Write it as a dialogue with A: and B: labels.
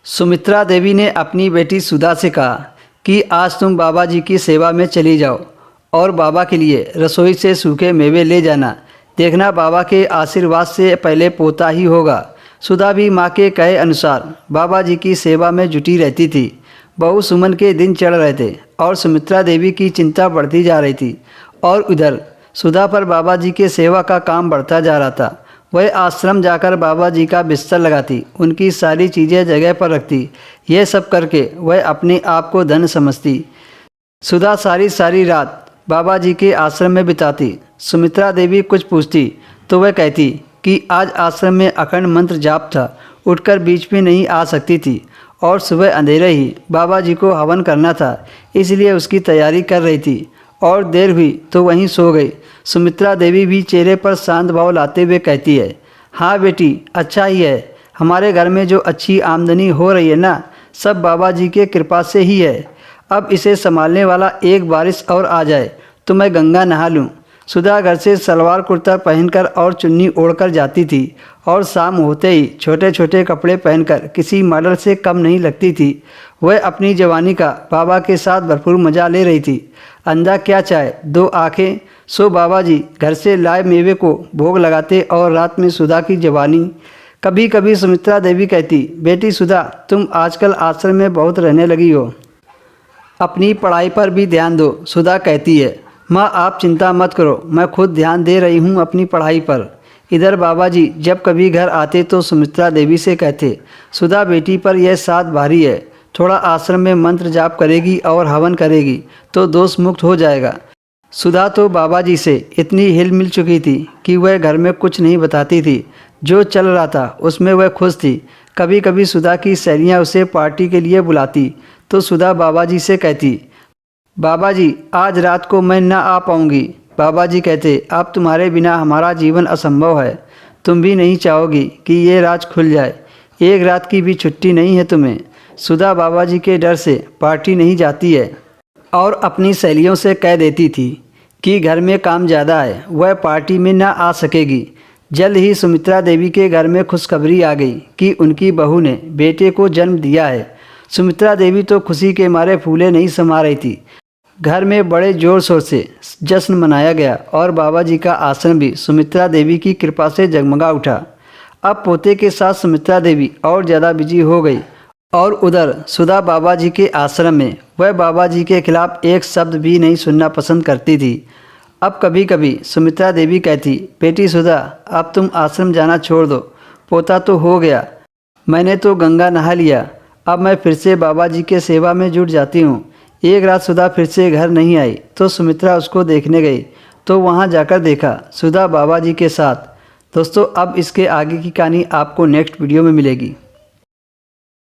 A: सुमित्रा देवी ने अपनी बेटी सुधा से कहा कि आज तुम बाबा जी की सेवा में चली जाओ और बाबा के लिए रसोई से सूखे मेवे ले जाना। देखना बाबा के आशीर्वाद से पहले पोता ही होगा। सुधा भी माँ के कहे अनुसार बाबा जी की सेवा में जुटी रहती थी। बहू सुमन के दिन चढ़ रहे थे और सुमित्रा देवी की चिंता बढ़ती जा रही थी और उधर सुधा पर बाबा जी के सेवा का काम बढ़ता जा रहा था। वह आश्रम जाकर बाबा जी का बिस्तर लगाती, उनकी सारी चीज़ें जगह पर रखती। यह सब करके वह अपने आप को धन समझती। सुधा सारी सारी रात बाबा जी के आश्रम में बिताती। सुमित्रा देवी कुछ पूछती तो वह कहती कि आज आश्रम में अखंड मंत्र जाप था, उठकर बीच में नहीं आ सकती थी और सुबह अंधेरे ही बाबा जी को हवन करना था, इसलिए उसकी तैयारी कर रही थी और देर हुई तो वहीं सो गई। सुमित्रा देवी भी चेहरे पर शांत भाव लाते हुए कहती है, हाँ बेटी, अच्छा ही है। हमारे घर में जो अच्छी आमदनी हो रही है ना, सब बाबा जी के कृपा से ही है। अब इसे संभालने वाला एक बारिश और आ जाए तो मैं गंगा नहा लूँ। सुधा घर से सलवार कुर्ता पहनकर और चुन्नी ओढ़कर जाती थी और शाम होते ही छोटे छोटे कपड़े पहनकर किसी मॉडल से कम नहीं लगती थी। वह अपनी जवानी का बाबा के साथ भरपूर मजा ले रही थी। अंधा क्या चाहे दो आंखें, सो बाबा जी घर से लाए मेवे को भोग लगाते और रात में सुधा की जवानी। कभी कभी सुमित्रा देवी कहती, बेटी सुधा, तुम आजकल आश्रम में बहुत रहने लगी हो, अपनी पढ़ाई पर भी ध्यान दो। सुधा कहती है, माँ आप चिंता मत करो, मैं खुद ध्यान दे रही हूँ अपनी पढ़ाई पर। इधर बाबा जी जब कभी घर आते तो सुमित्रा देवी से कहते, सुधा बेटी पर यह साथ भारी है, थोड़ा आश्रम में मंत्र जाप करेगी और हवन करेगी तो दोष मुक्त हो जाएगा। सुधा तो बाबा जी से इतनी हिल मिल चुकी थी कि वह घर में कुछ नहीं बताती थी। जो चल रहा था उसमें वह खुश थी। कभी कभी सुधा की सहेलियाँ उसे पार्टी के लिए बुलाती तो सुधा बाबा जी से कहती, बाबा जी आज रात को मैं ना आ पाऊँगी। बाबा जी कहते, अब तुम्हारे बिना हमारा जीवन असंभव है, तुम भी नहीं चाहोगी कि ये राज खुल जाए, एक रात की भी छुट्टी नहीं है तुम्हें। सुधा बाबा जी के डर से पार्टी नहीं जाती है और अपनी सहेलियों से कह देती थी कि घर में काम ज़्यादा है, वह पार्टी में ना आ सकेगी। जल्द ही सुमित्रा देवी के घर में खुशखबरी आ गई कि उनकी बहू ने बेटे को जन्म दिया है। सुमित्रा देवी तो खुशी के मारे फूले नहीं समा रही थी। घर में बड़े जोर शोर से जश्न मनाया गया और बाबा जी का आश्रम भी सुमित्रा देवी की कृपा से जगमगा उठा। अब पोते के साथ सुमित्रा देवी और ज़्यादा बिजी हो गई और उधर सुधा बाबा जी के आश्रम में वह बाबा जी के खिलाफ एक शब्द भी नहीं सुनना पसंद करती थी। अब कभी कभी सुमित्रा देवी कहती, बेटी सुधा, अब तुम आश्रम जाना छोड़ दो, पोता तो हो गया, मैंने तो गंगा नहा लिया, अब मैं फिर से बाबा जी के सेवा में जुट जाती हूँ। एक रात सुधा फिर से घर नहीं आई तो सुमित्रा उसको देखने गई तो वहाँ जाकर देखा सुधा बाबा जी के साथ। दोस्तों अब इसके आगे की कहानी आपको नेक्स्ट वीडियो में मिलेगी।